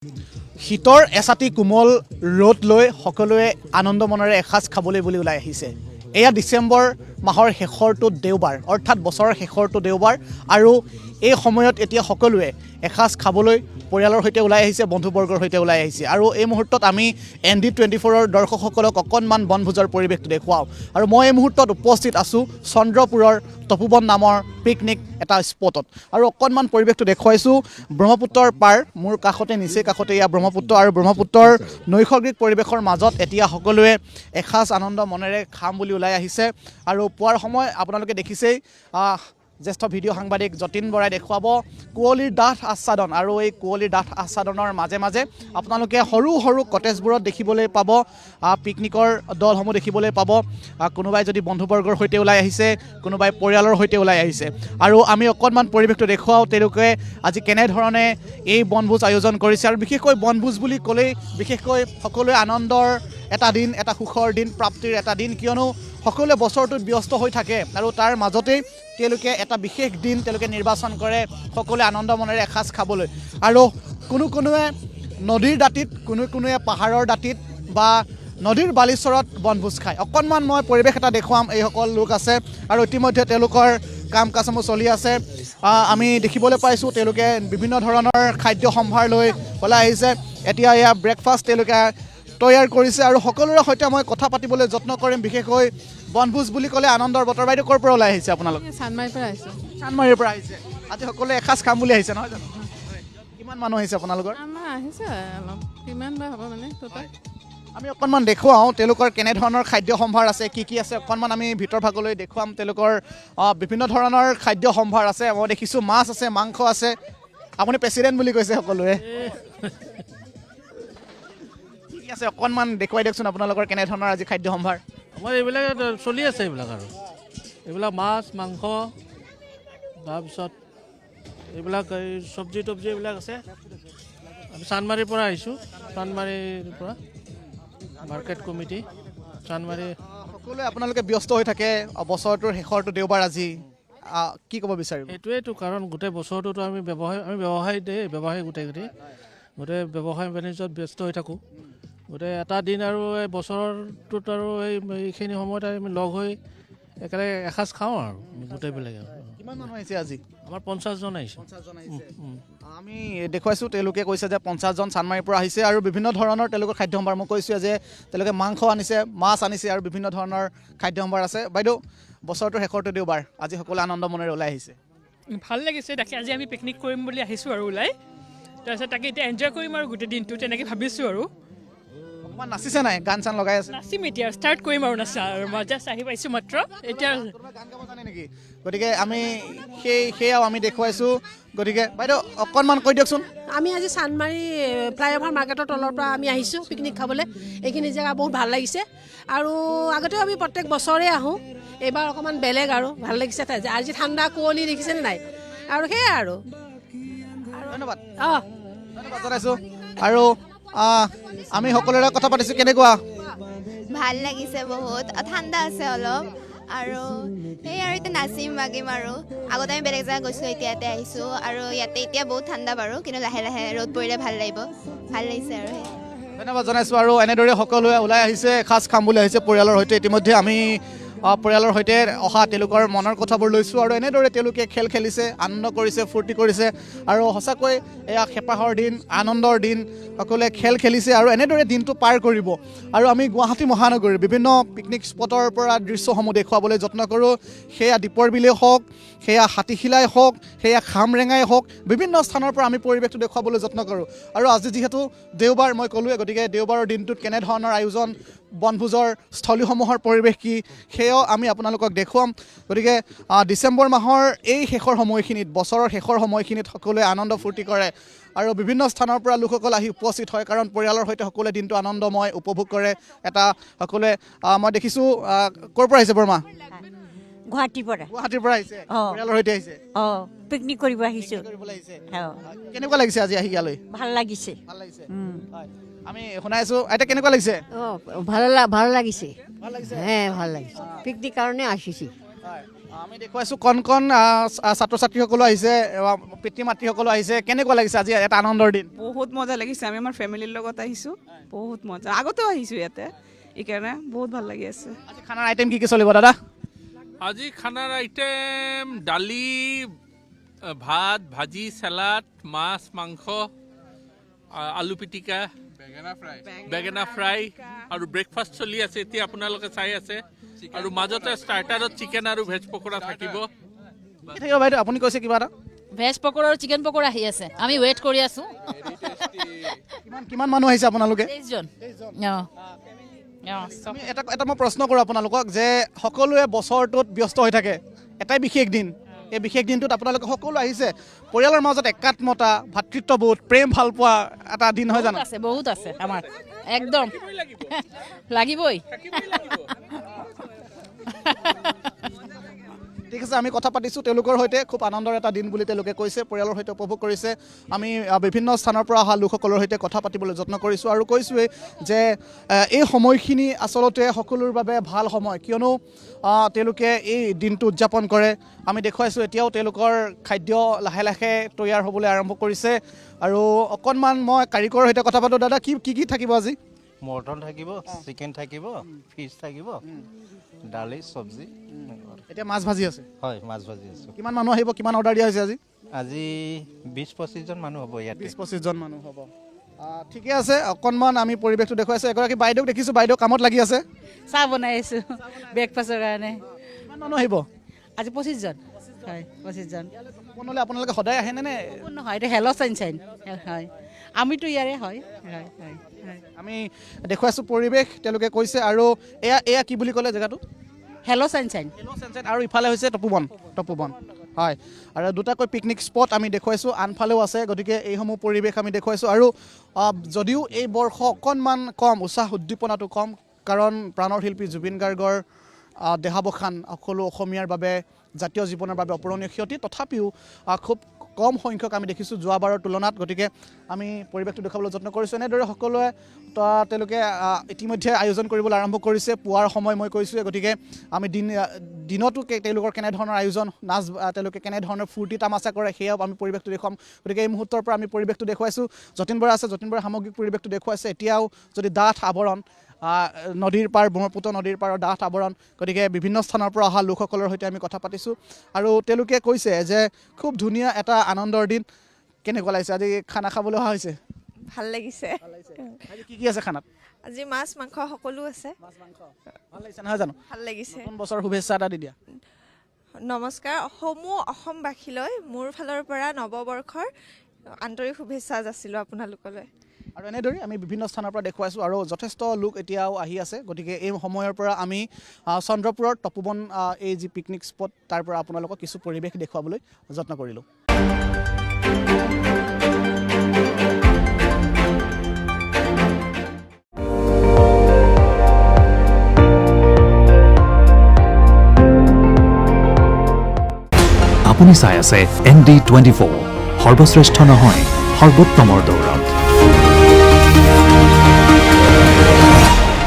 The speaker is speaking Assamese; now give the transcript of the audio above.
শীতৰ এছাতি কোমল ৰ'দ লৈ সকলোৱে আনন্দ মনেৰে এসাঁজ খাবলৈ বুলি ওলাই আহিছে। এয়া ডিচেম্বৰ মাহৰ শেষৰটো দেওবাৰ, অৰ্থাৎ বছৰৰ শেষৰটো দেওবাৰ, আৰু এই সময়ত এতিয়া সকলোৱে এসাঁজ খাবলৈ পৰিয়ালৰ সৈতে ওলাই আহিছে, বন্ধুবৰ্গৰ সৈতে ওলাই আহিছে। আৰু এই মুহূৰ্তত আমি ND24ৰ দৰ্শকসকলক অকণমান বনভোজৰ পৰিৱেশটো দেখুৱাওঁ। আৰু মই এই মুহূৰ্তত উপস্থিত আছোঁ চন্দ্ৰপুৰৰ তপোবন নামৰ পিকনিক এটা স্পটত, আৰু অকণমান পৰিৱেশটো দেখুৱাইছোঁ। ব্ৰহ্মপুত্ৰৰ পাৰ মোৰ কাষতে, নিচেই কাষতে এয়া ব্ৰহ্মপুত্ৰ, আৰু ব্ৰহ্মপুত্ৰৰ নৈসৰ্গিক পৰিৱেশৰ মাজত এতিয়া সকলোৱে এসাঁজ আনন্দ মনেৰে খাম বুলি ওলাই আহিছে। আৰু পোৱাৰ সময় আপোনালোকে দেখিছেই, জ্যেষ্ঠ ভিডিঅ' সাংবাদিক যতীন বৰাই দেখুৱাব কুঁৱলীৰ ডাঠ আচ্ছাদন, আৰু এই কুঁৱলীৰ ডাঠ আচ্ছাদনৰ মাজে মাজে আপোনালোকে সৰু সৰু কটেজবোৰত দেখিবলৈ পাব পিকনিকৰ দলসমূহ দেখিবলৈ পাব। কোনোবাই যদি বন্ধুবৰ্গৰ সৈতে ওলাই আহিছে, কোনোবাই পৰিয়ালৰ সৈতে ওলাই আহিছে। আৰু আমি অকণমান পৰিৱেশটো দেখুৱাওঁ তেওঁলোকে আজি কেনেধৰণে এই বনভোজ আয়োজন কৰিছে। আৰু বিশেষকৈ বনভোজ বুলি ক'লেই বিশেষকৈ সকলোৱে আনন্দৰ এটা দিন, এটা সুখৰ দিন, প্ৰাপ্তিৰ এটা দিন, কিয়নো সকলোৱে বছৰটোত ব্যস্ত হৈ থাকে, আৰু তাৰ মাজতেই তেওঁলোকে এটা বিশেষ দিন তেওঁলোকে নিৰ্বাচন কৰে সকলোৱে আনন্দ মনেৰে এসাঁজ খাবলৈ। আৰু কোনোৱে নদীৰ দাঁতিত, কোনোৱে পাহাৰৰ দাঁতিত বা নদীৰ বালিচৰত বনভোজ খায়। অকণমান মই পৰিৱেশ এটা দেখুৱাম, এইসকল লোক আছে আৰু ইতিমধ্যে তেওঁলোকৰ কাম কাজসমূহ চলি আছে। আমি দেখিবলৈ পাইছোঁ তেওঁলোকে বিভিন্ন ধৰণৰ খাদ্য সম্ভাৰ লৈ ওলাই আহিছে। এতিয়া এয়া ব্ৰেকফাষ্ট তেওঁলোকে তৈয়াৰ কৰিছে, আৰু সকলোৰে সৈতে মই কথা পাতিবলৈ যত্ন কৰিম। বিশেষকৈ বনভোজ বুলি ক'লে আনন্দৰ বতৰ। বাইদেউ ক'ৰ পৰা ওলাই আহিছে আপোনালোক? চানমাৰীৰ পৰা আহিছোঁ। চানমাৰীৰ পৰা আহিছে। আজি সকলোৱে এসাঁজ খাম বুলি আহিছে নহয় জানো? কিমান মানুহ আহিছে আপোনালোকৰ? আমাৰ আহিছে অলপ, কিমান বা হ'ব মানে টোটেল। আমি অকণমান দেখুৱাওঁ তেওঁলোকৰ কেনেধৰণৰ খাদ্য সম্ভাৰ আছে, কি আছে অকণমান আমি ভিতৰ ভাগলৈ দেখুৱাম। তেওঁলোকৰ বিভিন্ন ধৰণৰ খাদ্য সম্ভাৰ আছে। মই দেখিছোঁ মাছ আছে, মাংস আছে। আপুনি প্ৰেচিডেণ্ট বুলি কৈছে সকলোৱে। কি আছে অকণমান দেখুৱাই দিয়কচোন আপোনালোকৰ কেনেধৰণৰ আজি খাদ্য সম্ভাৰ। আমাৰ এইবিলাক চলি আছে, আৰু এইবিলাক মাছ মাংস, তাৰপিছত এইবিলাক এই চব্জি তব্জি এইবিলাক আছে। আমি চানমাৰীৰ পৰা আহিছোঁ, চানমাৰীৰ পৰা মাৰ্কেট কমিটি চানমাৰী। সকলোৱে আপোনালোকে ব্যস্ত হৈ থাকে, বছৰটোৰ শেষৰটো দেওবাৰ আজি, কি ক'ব বিচাৰিব? সেইটোৱেইতো কাৰণ, গোটেই বছৰটোতো আমি ব্যৱসায় গোটেই ব্যৱসায় বাণিজ্যত ব্যস্ত হৈ থাকোঁ। গোটেই এটা দিন আৰু এই বছৰটোত আৰু এইখিনি সময়ত আমি লগ হৈ একেলগে এসাঁজ খাওঁ আৰু গোটেইবিলাকে। কিমান মানুহ আহিছে আজি? আমাৰ 50 জন আহিছে। আমি দেখুৱাইছোঁ তেওঁলোকে কৈছে যে 50 জন চানমাৰীৰ পৰা আহিছে, আৰু বিভিন্ন ধৰণৰ তেওঁলোকৰ খাদ্য সম্ভাৰ। মই কৈছোঁ যে তেওঁলোকে মাংস আনিছে, মাছ আনিছে, আৰু বিভিন্ন ধৰণৰ খাদ্য সম্ভাৰ আছে। বাইদেউ, বছৰটোৰ শেষৰটো দেওবাৰ, আজি সকলোৱে আনন্দ মনেৰে ওলাই আহিছে। ভাল লাগিছে, তাকে আজি আমি পিকনিক কৰিম বুলি আহিছোঁ আৰু ওলাই, তাৰপিছত তাকে এতিয়া এনজয় কৰিম আৰু গোটেই দিনটো তেনেকৈ ভাবিছোঁ। আৰু অকণমান নাচিছে নাই? গান চান লগাই আছে? নাচিম এতিয়া, ষ্টাৰ্ট কৰিম আৰু নাচা। আৰু মই জাষ্ট আহি পাইছোঁ মাত্ৰ এতিয়া। গান গাব জানে নেকি? গতিকে আমি সেয়াও আমি দেখুৱাইছোঁ। গতিকে বাইদেউ অকণমান কৈ দিয়কচোন। আমি আজি চানমাৰী ফ্লাইঅভাৰ মাৰ্কেটৰ তলৰ পৰা আমি আহিছোঁ পিকনিক খাবলৈ। এইখিনি জেগা বহুত ভাল লাগিছে, আৰু আগতেও আমি প্ৰত্যেক বছৰে আহোঁ, এইবাৰ অকণমান বেলেগ আৰু ভাল লাগিছে। আজি ঠাণ্ডা কুঁৱলী দেখিছেনে নাই, আৰু সেয়াই আৰু ধন্যবাদ ধন্যবাদ জনাইছোঁ। আৰু আমি সকলোৰে কথা পাতিছোঁ। কেনেকুৱা? ভাল লাগিছে বহুত, ঠাণ্ডা আছে অলপ, আৰু সেই আৰু এতিয়া নাচিম বাগিম। আৰু আগতে আমি বেলেগ জেগা গৈছোঁ, এতিয়া ইয়াতে আহিছোঁ, আৰু ইয়াতে এতিয়া বহুত ঠাণ্ডা বাৰু, কিন্তু লাহে লাহে ৰ'দ পৰিলে ভাল লাগিব, ভাল লাগিছে আৰু সেই। ধন্যবাদ জনাইছোঁ। আৰু এনেদৰে সকলোৱে ওলাই আহিছে, এসাঁজ খাম বুলি আহিছে পৰিয়ালৰ সৈতে। ইতিমধ্যে আমি পৰিয়ালৰ সৈতে অহা তেওঁলোকৰ মনৰ কথাবোৰ লৈছোঁ, আৰু এনেদৰে তেওঁলোকে খেল খেলিছে, আনন্দ কৰিছে, ফূৰ্তি কৰিছে, আৰু সঁচাকৈ এয়া হেঁপাহৰ দিন, আনন্দৰ দিন। সকলোৱে খেল খেলিছে আৰু এনেদৰে দিনটো পাৰ কৰিব। আৰু আমি গুৱাহাটী মহানগৰীৰ বিভিন্ন পিকনিক স্পটৰ পৰা দৃশ্যসমূহ দেখুৱাবলৈ যত্ন কৰোঁ। সেয়া দীপৰ বিলেই হওক, সেয়া হাতীশিলাই হওক, সেয়া খামৰেঙাই হওক, বিভিন্ন স্থানৰ পৰা আমি পৰিৱেশটো দেখুৱাবলৈ যত্ন কৰোঁ। আৰু আজি যিহেতু দেওবাৰ মই ক'লোৱে, গতিকে দেওবাৰৰ দিনটোত কেনেধৰণৰ আয়োজন, বনভোজৰ স্থলীসমূহৰ পৰিৱেশ কি, সেয়াও আমি আপোনালোকক দেখুৱাম। গতিকে ডিচেম্বৰ মাহৰ এই শেষৰ সময়খিনিত, বছৰৰ শেষৰ সময়খিনিত সকলোৱে আনন্দ ফূৰ্তি কৰে, আৰু বিভিন্ন স্থানৰ পৰা লোকসকল আহি উপস্থিত হয়, কাৰণ পৰিয়ালৰ সৈতে সকলোৱে দিনটো আনন্দময় উপভোগ কৰে। এটা সকলোৱে মই দেখিছোঁ, ক'ৰ পৰা আহিছে বৰমা? গুৱাহাটীৰ পৰা। গুৱাহাটীৰ পৰা আহিছে, পৰিয়ালৰ সৈতে আহিছে? পিকনিক কৰিব আহিছোঁ। কেনেকুৱা লাগিছে আজি আহি ইয়ালৈ? ভাল লাগিছে। ভাল লাগিছে। আমি শুনাইছোঁ। এতিয়া কেনেকুৱা লাগিছে? ভাল লাগিছে। ভাল লাগিছে। পিকনিক কাৰণে আহিছোঁ। আমি দেখুৱাইছোঁ কণ কণ ছাত্ৰ ছাত্ৰীসকলো আহিছে পিতৃ মাতৃসকলো আহিছে কেনেকুৱা লাগিছে আজি এটা আনন্দৰ দিন বহুত মজা লাগিছে আমি আমাৰ ফেমিলিৰ লগত আহিছোঁ বহুত মজা আগতেও আহিছোঁ ইয়াতে এইকাৰণে বহুত ভাল লাগি আছে আজি খানাৰ আইটেম কি চলিব দাদা আজি খানাৰ আইটেম দালি ভাত ভাজি চালাড মাছ মাংস আলু পিটিকা বেঙেনা ফ্ৰাই আৰু ব্ৰেকফাষ্ট চলি আছে এতিয়া আপোনালোকে চাই আছে আৰু মাজতে ষ্টাৰ্টাৰত চিকেন আৰু ভেজ পকৰা থাকিব কি থাকিব বাইদেউ আপুনি কৈছে কিবা এটা ভেজ পকৰা আৰু চিকেন পকৰা আহি আছে আমি ৱেইট কৰি আছোঁ কিমান মানুহ আহিছে আপোনালোকে 23 জন আমি এটা মই প্ৰশ্ন কৰোঁ আপোনালোকক যে সকলোৱে বছৰটোত ব্যস্ত হৈ থাকে এটাই বিশেষ দিন এই বিশেষ দিনটোত আপোনালোকে সকলো আহিছে পৰিয়ালৰ মাজত একাত্মতা ভাতৃত্ববোধ প্ৰেম ভাল পোৱা এটা দিন হয় জানো বহুত আছে আমাৰ একদম লাগিবই ঠিক আছে আমি কথা পাতিছোঁ তেওঁলোকৰ সৈতে খুব আনন্দৰ এটা দিন বুলি তেওঁলোকে কৈছে পৰিয়ালৰ সৈতে উপভোগ কৰিছে আমি বিভিন্ন স্থানৰ পৰা অহা লোকসকলৰ সৈতে কথা পাতিবলৈ যত্ন কৰিছোঁ আৰু কৈছোঁৱেই যে এই সময়খিনি আচলতে সকলোৰ বাবে ভাল সময় কিয়নো তেওঁলোকে এই দিনটো উদযাপন কৰে আমি দেখুৱাইছোঁ এতিয়াও তেওঁলোকৰ খাদ্য লাহে লাহে তৈয়াৰ হ'বলৈ আৰম্ভ কৰিছে আৰু অকণমান মই কাৰিকৰৰ সৈতে কথা পাতোঁ দাদা কি কি থাকিব আজি মটন থাকিব চিকেন থাকিব ফিছ থাকিব দালি চব্জি এতিয়া মাছ ভাজি আছে হয় মাছ ভাজি আছোঁ কিমান মানুহ আহিব কিমান অৰ্ডাৰ দিয়া হৈছে আজি আজি 20-25 জন মানুহ হ'ব ইয়াতে 20-25 জন মানুহ হ'ব ঠিকে আছে অকণমান আমি পৰিৱেশটো দেখুৱাইছোঁ এগৰাকী বাইদেউক দেখিছোঁ বাইদেউ কামত লাগি আছে চাহ বনাই আছোঁ ব্ৰেকফাষ্টৰ কাৰণে কিমান মানুহ আহিব আজি 25 জন হয় 25 জন কোনলৈ আপোনালোকে সদায় আহেনে নে নহয় এইটো হেল্ল' ছানশ্বাইন হয় আমিতো ইয়াৰে হয় হয় হয় আমি দেখুৱাইছোঁ পৰিৱেশ তেওঁলোকে কৈছে আৰু এয়া কি বুলি ক'লে জেগাটো হেল্ল' ছানশ্বাইন আৰু ইফালে হৈছে তপোবন হয় আৰু দুটাকৈ পিকনিক স্পট আমি দেখুৱাইছোঁ আনফালেও আছে গতিকে এইসমূহ পৰিৱেশ আমি দেখুৱাইছোঁ আৰু যদিও এই বৰ্ষ অকণমান কম উৎসাহ উদ্দীপনাটো কম কাৰণ প্ৰাণৰ শিল্পী জুবিন গাৰ্গৰ দেহাৱসান সকলো অসমীয়াৰ বাবে জাতীয় জীৱনৰ বাবে অপূৰণীয় ক্ষতি তথাপিও খুব কম সংখ্যক আমি দেখিছোঁ যোৱাবাৰৰ তুলনাত গতিকে আমি পৰিৱেশটো দেখুৱাবলৈ যত্ন কৰিছোঁ এনেদৰে সকলোৱে তেওঁলোকে ইতিমধ্যে আয়োজন কৰিবলৈ আৰম্ভ কৰিছে পুৱাৰ সময় মই কৈছোঁৱে গতিকে আমি দিনতো তেওঁলোকৰ কেনেধৰণৰ আয়োজন নাচ তেওঁলোকে কেনেধৰণৰ ফূৰ্তি তামাচা কৰে সেয়াও আমি পৰিৱেশটো দেখুৱাম গতিকে এই মুহূৰ্তৰ পৰা আমি পৰিৱেশটো দেখুৱাইছোঁ যতীন বৰা আছে যতীন বৰা সামগ্ৰিক পৰিৱেশটো দেখুৱাইছে এতিয়াও যদি ডাঠ আৱৰণ নদীৰ পাৰ ব্ৰহ্মপুত্ৰ নদীৰ পাৰৰ ডাঠ আৱৰণ গতিকে বিভিন্ন স্থানৰ পৰা অহা লোকসকলৰ সৈতে আমি কথা পাতিছোঁ আৰু তেওঁলোকে কৈছে যে খুব ধুনীয়া এটা আনন্দৰ দিন কেনেকুৱা লাগিছে আজি খানা খাবলৈ অহা হৈছে ভাল লাগিছে কি কি আছে খানাত আজি মাছ মাংস সকলো আছে ভাল লাগিছে নহয় জানো ভাল লাগিছে নতুন বছৰ শুভেচ্ছা এটা দি দিয়া নমস্কাৰ অসমবাসীলৈ মোৰ ফালৰ পৰা নৱবৰ্ষৰ আন্তৰিক শুভেচ্ছা যাচিলোঁ আপোনালোকলৈ আৰু এনেদৰে আমি বিভিন্ন স্থানৰ পৰা দেখুৱাইছোঁ আৰু যথেষ্ট লোক এতিয়াও আহি আছে গতিকে এই সময়ৰ পৰা আমি চন্দ্ৰপুৰৰ তপোবন এই যি পিকনিক স্পট তাৰ পৰা আপোনালোকক কিছু পৰিৱেশ দেখুৱাবলৈ যত্ন কৰিলোঁ আপুনি চাই আছে ND24 সৰ্বশ্ৰেষ্ঠ নহয় সৰ্বোত্তমৰ দৌৰত